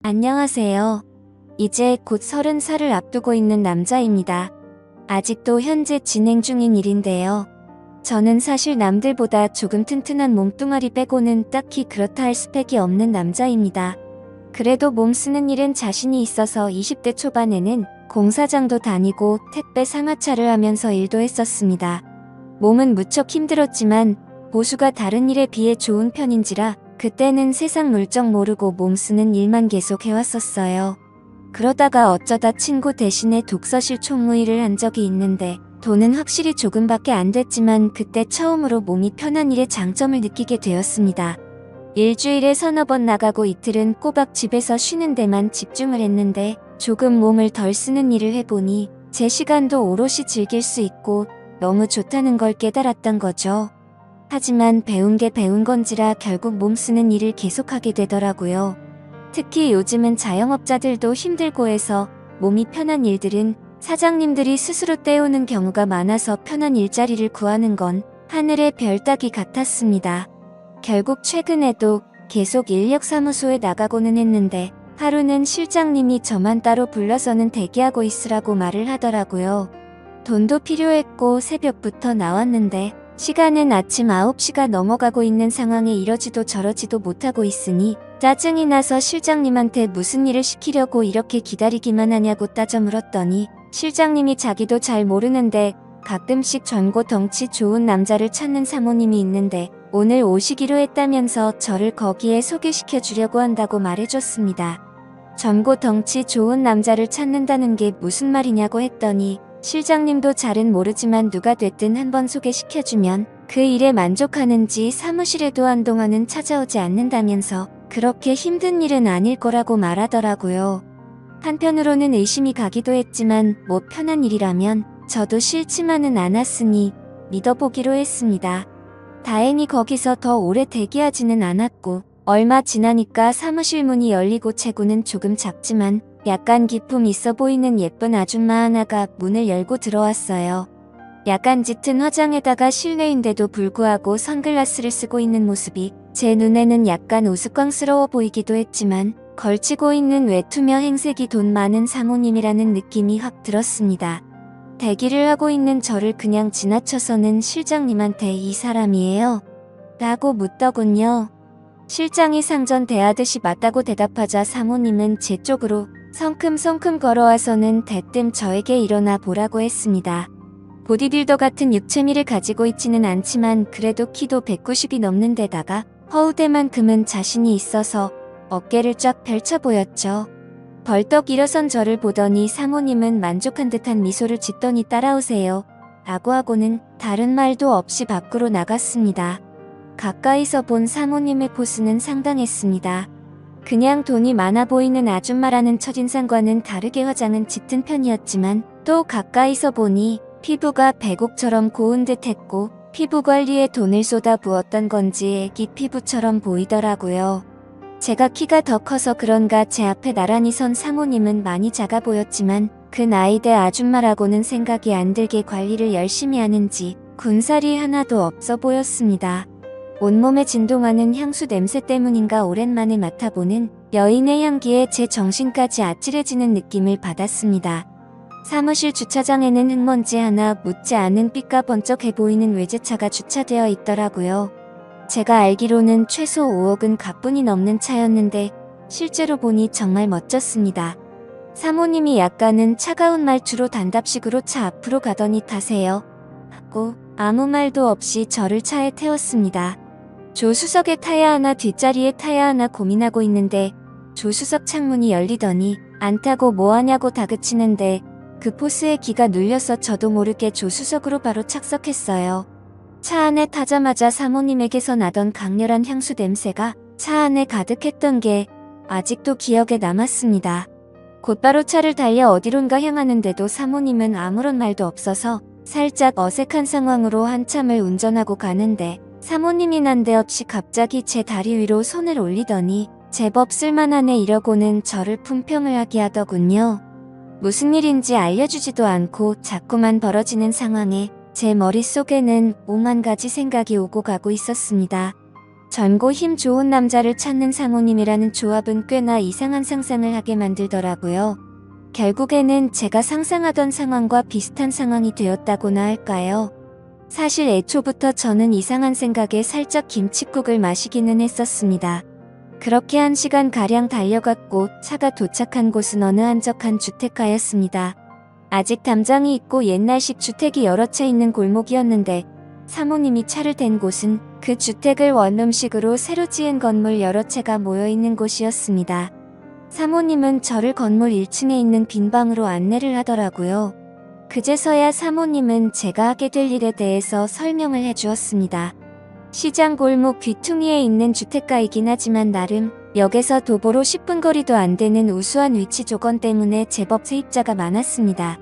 안녕하세요. 이제 곧 30살을 앞두고 있는 남자입니다. 아직도 현재 진행 중인 일인데요. 저는 사실 남들보다 조금 튼튼한 몸뚱아리 빼고는 딱히 그렇다 할 스펙이 없는 남자입니다. 그래도 몸 쓰는 일엔 자신이 있어서 20대 초반에는 공사장도 다니고 택배 상하차를 하면서 일도 했었습니다. 몸은 무척 힘들었지만 보수가 다른 일에 비해 좋은 편인지라 그때는 세상 물정 모르고 몸 쓰는 일만 계속 해왔었어요. 그러다가 어쩌다 친구 대신에 독서실 총무일을 한 적이 있는데 돈은 확실히 조금밖에 안 됐지만 그때 처음으로 몸이 편한 일의 장점을 느끼게 되었습니다. 일주일에 서너 번 나가고 이틀은 꼬박 집에서 쉬는 데만 집중을 했는데 조금 몸을 덜 쓰는 일을 해보니 제 시간도 오롯이 즐길 수 있고 너무 좋다는 걸 깨달았던 거죠. 하지만 배운 게 배운 건지라 결국 몸 쓰는 일을 계속하게 되더라고요. 특히 요즘은 자영업자들도 힘들고 해서 몸이 편한 일들은 사장님들이 스스로 떼우는 경우가 많아서 편한 일자리를 구하는 건 하늘의 별 따기 같았습니다. 결국 최근에도 계속 인력사무소에 나가고는 했는데 하루는 실장님이 저만 따로 불러서는 대기하고 있으라고 말을 하더라고요. 돈도 필요했고 새벽부터 나왔는데 시간은 아침 9시가 넘어가고 있는 상황에 이러지도 저러지도 못하고 있으니 짜증이 나서 실장님한테 무슨 일을 시키려고 이렇게 기다리기만 하냐고 따져 물었더니 실장님이 자기도 잘 모르는데 가끔씩 젊고 덩치 좋은 남자를 찾는 사모님이 있는데 오늘 오시기로 했다면서 저를 거기에 소개시켜 주려고 한다고 말해줬습니다. 젊고 덩치 좋은 남자를 찾는다는 게 무슨 말이냐고 했더니 실장님도 잘은 모르지만 누가 됐든 한번 소개시켜주면 그 일에 만족하는지 사무실에도 한동안은 찾아오지 않는다면서 그렇게 힘든 일은 아닐 거라고 말하더라고요. 한편으로는 의심이 가기도 했지만 뭐 편한 일이라면 저도 싫지만은 않았으니 믿어보기로 했습니다. 다행히 거기서 더 오래 대기하지는 않았고 얼마 지나니까 사무실 문이 열리고 체구는 조금 작지만 약간 기품 있어 보이는 예쁜 아줌마 하나가 문을 열고 들어왔어요. 약간 짙은 화장에다가 실내인데도 불구하고 선글라스를 쓰고 있는 모습이 제 눈에는 약간 우스꽝스러워 보이기도 했지만 걸치고 있는 외투며 행색이 돈 많은 사모님이라는 느낌이 확 들었습니다. 대기를 하고 있는 저를 그냥 지나쳐서는 실장님한테 이 사람이에요? 라고 묻더군요. 실장이 상전 대하듯이 맞다고 대답하자 사모님은 제 쪽으로 성큼성큼 걸어와서는 대뜸 저에게 일어나 보라고 했습니다. 보디빌더 같은 육체미를 가지고 있지는 않지만 그래도 키도 190이 넘는 데다가 허우대만큼은 자신이 있어서 어깨를 쫙 펼쳐 보였죠. 벌떡 일어선 저를 보더니 사모님은 만족한 듯한 미소를 짓더니 따라오세요. 라고 하고는 다른 말도 없이 밖으로 나갔습니다. 가까이서 본 사모님의 포스는 상당했습니다. 그냥 돈이 많아 보이는 아줌마라는 첫인상과는 다르게 화장은 짙은 편이었지만 또 가까이서 보니 피부가 백옥처럼 고운 듯 했고 피부 관리에 돈을 쏟아 부었던 건지 애기 피부처럼 보이더라고요. 제가 키가 더 커서 그런가 제 앞에 나란히 선 사모님은 많이 작아 보였지만 그 나이대 아줌마라고는 생각이 안 들게 관리를 열심히 하는지 군살이 하나도 없어 보였습니다. 온몸에 진동하는 향수 냄새 때문인가 오랜만에 맡아보는 여인의 향기에 제 정신까지 아찔해지는 느낌을 받았습니다. 사무실 주차장에는 흙먼지 하나 묻지 않은 삐까번쩍해 보이는 외제차가 주차되어 있더라고요. 제가 알기로는 최소 5억은 가뿐히 넘는 차였는데 실제로 보니 정말 멋졌습니다. 사모님이 약간은 차가운 말투로 단답식으로 차 앞으로 가더니 타세요. 하고 아무 말도 없이 저를 차에 태웠습니다. 조수석에 타야 하나 뒷자리에 타야 하나 고민하고 있는데 조수석 창문이 열리더니 안 타고 뭐하냐고 다그치는데 그 포스에 기가 눌려서 저도 모르게 조수석으로 바로 착석했어요. 차 안에 타자마자 사모님에게서 나던 강렬한 향수 냄새가 차 안에 가득했던 게 아직도 기억에 남았습니다. 곧바로 차를 달려 어디론가 향하는데도 사모님은 아무런 말도 없어서 살짝 어색한 상황으로 한참을 운전하고 가는데 사모님이 난데없이 갑자기 제 다리 위로 손을 올리더니 제법 쓸만하네 이러고는 저를 품평을 하게 하더군요. 무슨 일인지 알려주지도 않고 자꾸만 벌어지는 상황에 제 머릿속에는 오만 가지 생각이 오고 가고 있었습니다. 젊고 힘 좋은 남자를 찾는 사모님이라는 조합은 꽤나 이상한 상상을 하게 만들더라고요. 결국에는 제가 상상하던 상황과 비슷한 상황이 되었다고나 할까요? 사실 애초부터 저는 이상한 생각에 살짝 김칫국을 마시기는 했었습니다. 그렇게 1시간가량 달려갔고 차가 도착한 곳은 어느 한적한 주택가였습니다. 아직 담장이 있고 옛날식 주택이 여러 채 있는 골목이었는데 사모님이 차를 댄 곳은 그 주택을 원룸식으로 새로 지은 건물 여러 채가 모여있는 곳이었습니다. 사모님은 저를 건물 1층에 있는 빈 방으로 안내를 하더라고요. 그제서야 사모님은 제가 하게 될 일에 대해서 설명을 해주었습니다. 시장 골목 귀퉁이에 있는 주택가이긴 하지만 나름 역에서 도보로 10분 거리도 안 되는 우수한 위치 조건 때문에 제법 세입자가 많았습니다.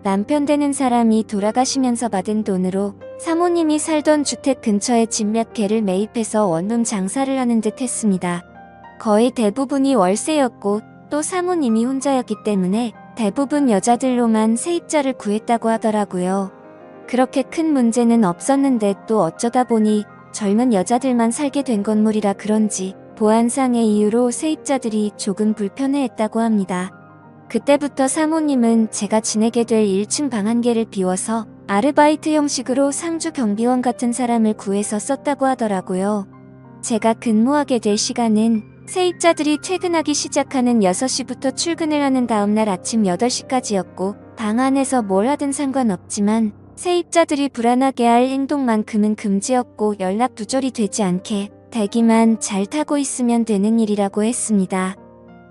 남편 되는 사람이 돌아가시면서 받은 돈으로 사모님이 살던 주택 근처에 집 몇 개를 매입해서 원룸 장사를 하는 듯 했습니다. 거의 대부분이 월세였고 또 사모님이 혼자였기 때문에 대부분 여자들로만 세입자를 구했다고 하더라고요. 그렇게 큰 문제는 없었는데 또 어쩌다 보니 젊은 여자들만 살게 된 건물이라 그런지 보안상의 이유로 세입자들이 조금 불편해했다고 합니다. 그때부터 사모님은 제가 지내게 될 1층 방 1개를 비워서 아르바이트 형식으로 상주 경비원 같은 사람을 구해서 썼다고 하더라고요. 제가 근무하게 될 시간은 세입자들이 퇴근하기 시작하는 6시부터 출근을 하는 다음날 아침 8시까지였고 방 안에서 뭘 하든 상관없지만 세입자들이 불안하게 할 행동만큼은 금지였고 연락 두절이 되지 않게 대기만 잘 타고 있으면 되는 일이라고 했습니다.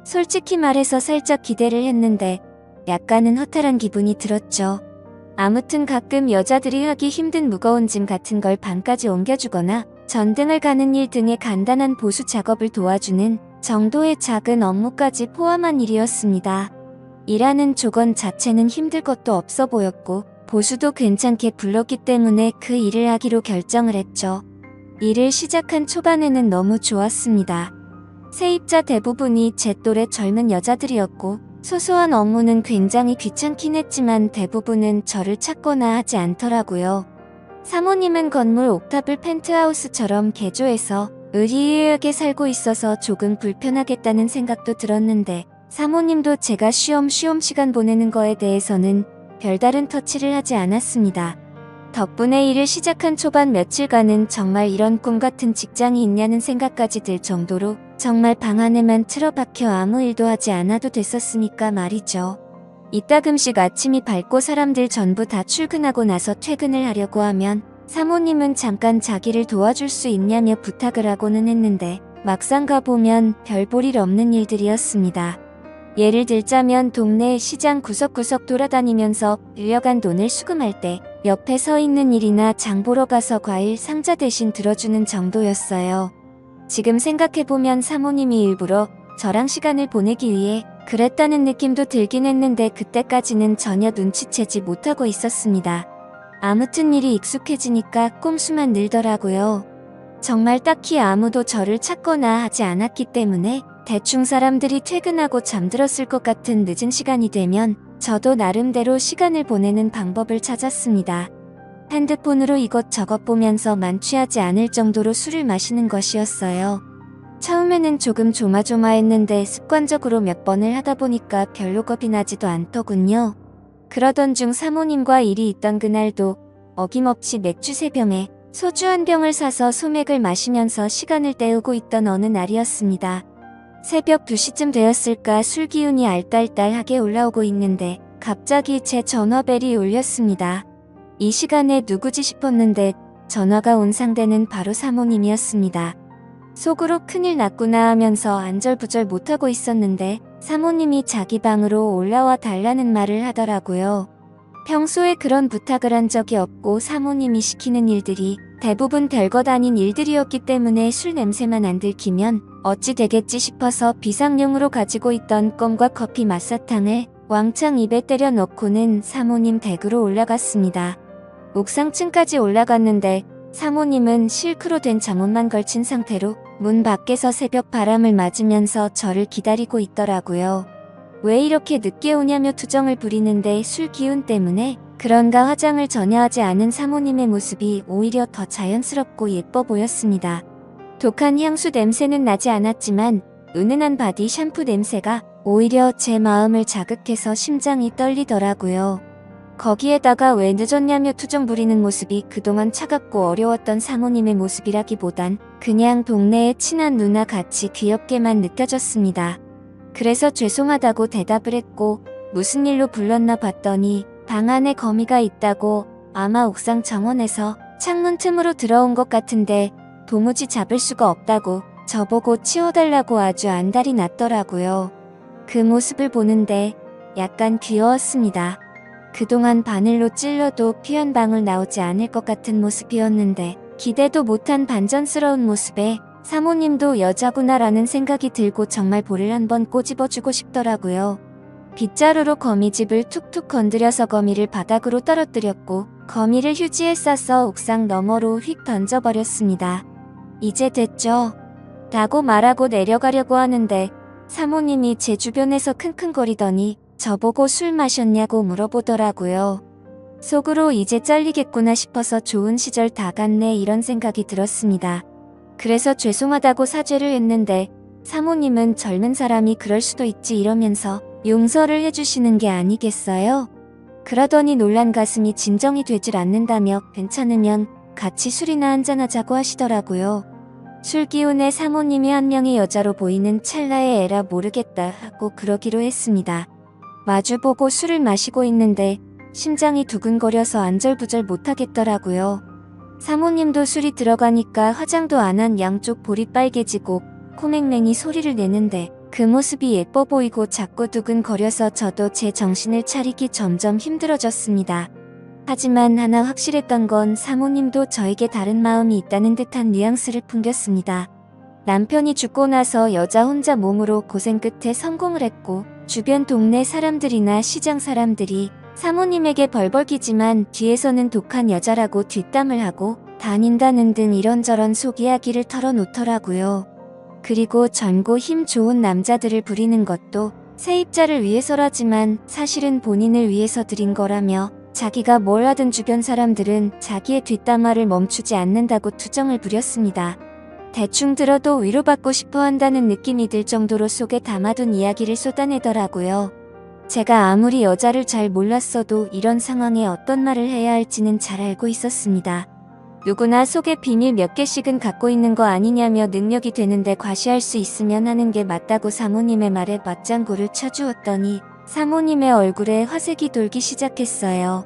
솔직히 말해서 살짝 기대를 했는데 약간은 허탈한 기분이 들었죠. 아무튼 가끔 여자들이 하기 힘든 무거운 짐 같은 걸 방까지 옮겨주거나 전등을 가는 일 등의 간단한 보수 작업을 도와주는 정도의 작은 업무까지 포함한 일이었습니다. 일하는 조건 자체는 힘들 것도 없어 보였고 보수도 괜찮게 불렀기 때문에 그 일을 하기로 결정을 했죠. 일을 시작한 초반에는 너무 좋았습니다. 세입자 대부분이 제 또래 젊은 여자들이었고 소소한 업무는 굉장히 귀찮긴 했지만 대부분은 저를 찾거나 하지 않더라고요. 사모님은 건물 옥탑을 펜트하우스처럼 개조해서 의리의하게 살고 있어서 조금 불편하겠다는 생각도 들었는데 사모님도 제가 쉬엄쉬엄 시간 보내는 거에 대해서는 별다른 터치를 하지 않았습니다. 덕분에 일을 시작한 초반 며칠간은 정말 이런 꿈 같은 직장이 있냐는 생각까지 들 정도로 정말 방 안에만 틀어박혀 아무 일도 하지 않아도 됐었으니까 말이죠. 이따금씩 아침이 밝고 사람들 전부 다 출근하고 나서 퇴근을 하려고 하면 사모님은 잠깐 자기를 도와줄 수 있냐며 부탁을 하고는 했는데 막상 가보면 별 볼 일 없는 일들이었습니다. 예를 들자면 동네 시장 구석구석 돌아다니면서 빌려간 돈을 수금할 때 옆에 서 있는 일이나 장 보러 가서 과일 상자 대신 들어주는 정도였어요. 지금 생각해보면 사모님이 일부러 저랑 시간을 보내기 위해 그랬다는 느낌도 들긴 했는데 그때까지는 전혀 눈치채지 못하고 있었습니다. 아무튼 일이 익숙해지니까 꼼수만 늘더라고요. 정말 딱히 아무도 저를 찾거나 하지 않았기 때문에 대충 사람들이 퇴근하고 잠들었을 것 같은 늦은 시간이 되면 저도 나름대로 시간을 보내는 방법을 찾았습니다. 핸드폰으로 이것저것 보면서 만취하지 않을 정도로 술을 마시는 것이었어요. 처음에는 조금 조마조마했는데 습관적으로 몇 번을 하다 보니까 별로 겁이 나지도 않더군요. 그러던 중 사모님과 일이 있던 그날도 어김없이 맥주 3병에 소주 1병을 사서 소맥을 마시면서 시간을 때우고 있던 어느 날이었습니다. 새벽 2시쯤 되었을까 술 기운이 알딸딸하게 올라오고 있는데 갑자기 제 전화벨이 울렸습니다. 이 시간에 누구지 싶었는데 전화가 온 상대는 바로 사모님이었습니다. 속으로 큰일 났구나 하면서 안절부절 못하고 있었는데 사모님이 자기 방으로 올라와 달라는 말을 하더라고요. 평소에 그런 부탁을 한 적이 없고 사모님이 시키는 일들이 대부분 별것 아닌 일들이었기 때문에 술 냄새만 안 들키면 어찌 되겠지 싶어서 비상용으로 가지고 있던 껌과 커피 맛사탕을 왕창 입에 때려 넣고는 사모님 댁으로 올라갔습니다. 옥상층까지 올라갔는데 사모님은 실크로 된 잠옷만 걸친 상태로 문 밖에서 새벽 바람을 맞으면서 저를 기다리고 있더라고요. 왜 이렇게 늦게 오냐며 투정을 부리는데 술 기운 때문에 그런가 화장을 전혀 하지 않은 사모님의 모습이 오히려 더 자연스럽고 예뻐 보였습니다. 독한 향수 냄새는 나지 않았지만 은은한 바디 샴푸 냄새가 오히려 제 마음을 자극해서 심장이 떨리더라고요. 거기에다가 왜 늦었냐며 투정 부리는 모습이 그동안 차갑고 어려웠던 사모님의 모습이라기보단 그냥 동네의 친한 누나 같이 귀엽게만 느껴졌습니다. 그래서 죄송하다고 대답을 했고 무슨 일로 불렀나 봤더니 방 안에 거미가 있다고 아마 옥상 정원에서 창문 틈으로 들어온 것 같은데 도무지 잡을 수가 없다고 저보고 치워달라고 아주 안달이 났더라고요. 그 모습을 보는데 약간 귀여웠습니다. 그동안 바늘로 찔러도 피 한 방울 나오지 않을 것 같은 모습이었는데 기대도 못한 반전스러운 모습에 사모님도 여자구나라는 생각이 들고 정말 볼을 한번 꼬집어주고 싶더라고요. 빗자루로 거미집을 툭툭 건드려서 거미를 바닥으로 떨어뜨렸고 거미를 휴지에 싸서 옥상 너머로 휙 던져버렸습니다. 이제 됐죠? 라고 말하고 내려가려고 하는데 사모님이 제 주변에서 킁킁거리더니 저보고 술 마셨냐고 물어보더라고요. 속으로 이제 잘리겠구나 싶어서 좋은 시절 다 갔네 이런 생각이 들었습니다. 그래서 죄송하다고 사죄를 했는데 사모님은 젊은 사람이 그럴 수도 있지 이러면서 용서를 해주시는 게 아니겠어요? 그러더니 놀란 가슴이 진정이 되질 않는다며 괜찮으면 같이 술이나 한잔하자고 하시더라고요. 술 기운에 사모님이 한 명의 여자로 보이는 찰나에 에라 모르겠다 하고 그러기로 했습니다. 마주보고 술을 마시고 있는데 심장이 두근거려서 안절부절 못하겠더라고요. 사모님도 술이 들어가니까 화장도 안 한 양쪽 볼이 빨개지고 코맹맹이 소리를 내는데 그 모습이 예뻐 보이고 자꾸 두근거려서 저도 제 정신을 차리기 점점 힘들어졌습니다. 하지만 하나 확실했던 건 사모님도 저에게 다른 마음이 있다는 듯한 뉘앙스를 풍겼습니다. 남편이 죽고 나서 여자 혼자 몸으로 고생 끝에 성공을 했고 주변 동네 사람들이나 시장 사람들이 사모님에게 벌벌기지만 뒤에서는 독한 여자라고 뒷담을 하고 다닌다는 등 이런저런 속 이야기를 털어놓더라고요. 그리고 젊고 힘 좋은 남자들을 부리는 것도 세입자를 위해서라지만 사실은 본인을 위해서 드린 거라며 자기가 뭘 하든 주변 사람들은 자기의 뒷담화를 멈추지 않는다고 투정을 부렸습니다. 대충 들어도 위로받고 싶어 한다는 느낌이 들 정도로 속에 담아둔 이야기를 쏟아내더라고요. 제가 아무리 여자를 잘 몰랐어도 이런 상황에 어떤 말을 해야 할지는 잘 알고 있었습니다. 누구나 속에 비밀 몇 개씩은 갖고 있는 거 아니냐며 능력이 되는데 과시할 수 있으면 하는 게 맞다고 사모님의 말에 맞장구를 쳐주었더니 사모님의 얼굴에 화색이 돌기 시작했어요.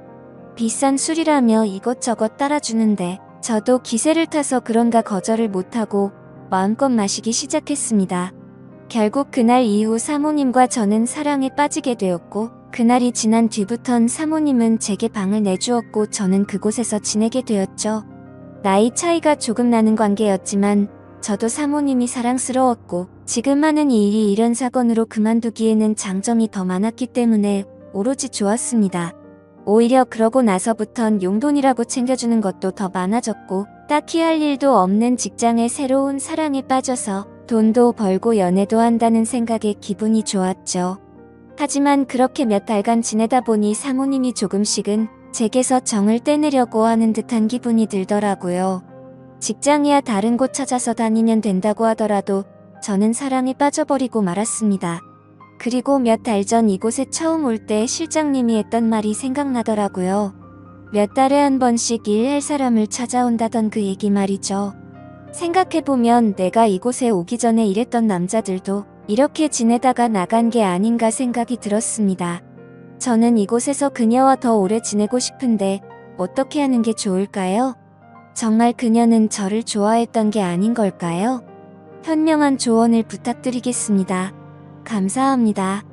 비싼 술이라며 이것저것 따라주는데 저도 기세를 타서 그런가 거절을 못하고 마음껏 마시기 시작했습니다. 결국 그날 이후 사모님과 저는 사랑에 빠지게 되었고 그날이 지난 뒤부턴 사모님은 제게 방을 내주었고 저는 그곳에서 지내게 되었죠. 나이 차이가 조금 나는 관계였지만 저도 사모님이 사랑스러웠고 지금 하는 이 일이 이런 사건으로 그만두기에는 장점이 더 많았기 때문에 오로지 좋았습니다. 오히려 그러고 나서부턴 용돈이라고 챙겨주는 것도 더 많아졌고 딱히 할 일도 없는 직장에 새로운 사랑에 빠져서 돈도 벌고 연애도 한다는 생각에 기분이 좋았죠. 하지만 그렇게 몇 달간 지내다 보니 사모님이 조금씩은 제게서 정을 떼내려고 하는 듯한 기분이 들더라고요. 직장이야 다른 곳 찾아서 다니면 된다고 하더라도 저는 사랑에 빠져버리고 말았습니다. 그리고 몇 달 전 이곳에 처음 올 때 실장님이 했던 말이 생각나더라고요. 몇 달에 한 번씩 일할 사람을 찾아온다던 그 얘기 말이죠. 생각해보면 내가 이곳에 오기 전에 일했던 남자들도 이렇게 지내다가 나간 게 아닌가 생각이 들었습니다. 저는 이곳에서 그녀와 더 오래 지내고 싶은데 어떻게 하는 게 좋을까요? 정말 그녀는 저를 좋아했던 게 아닌 걸까요? 현명한 조언을 부탁드리겠습니다. 감사합니다.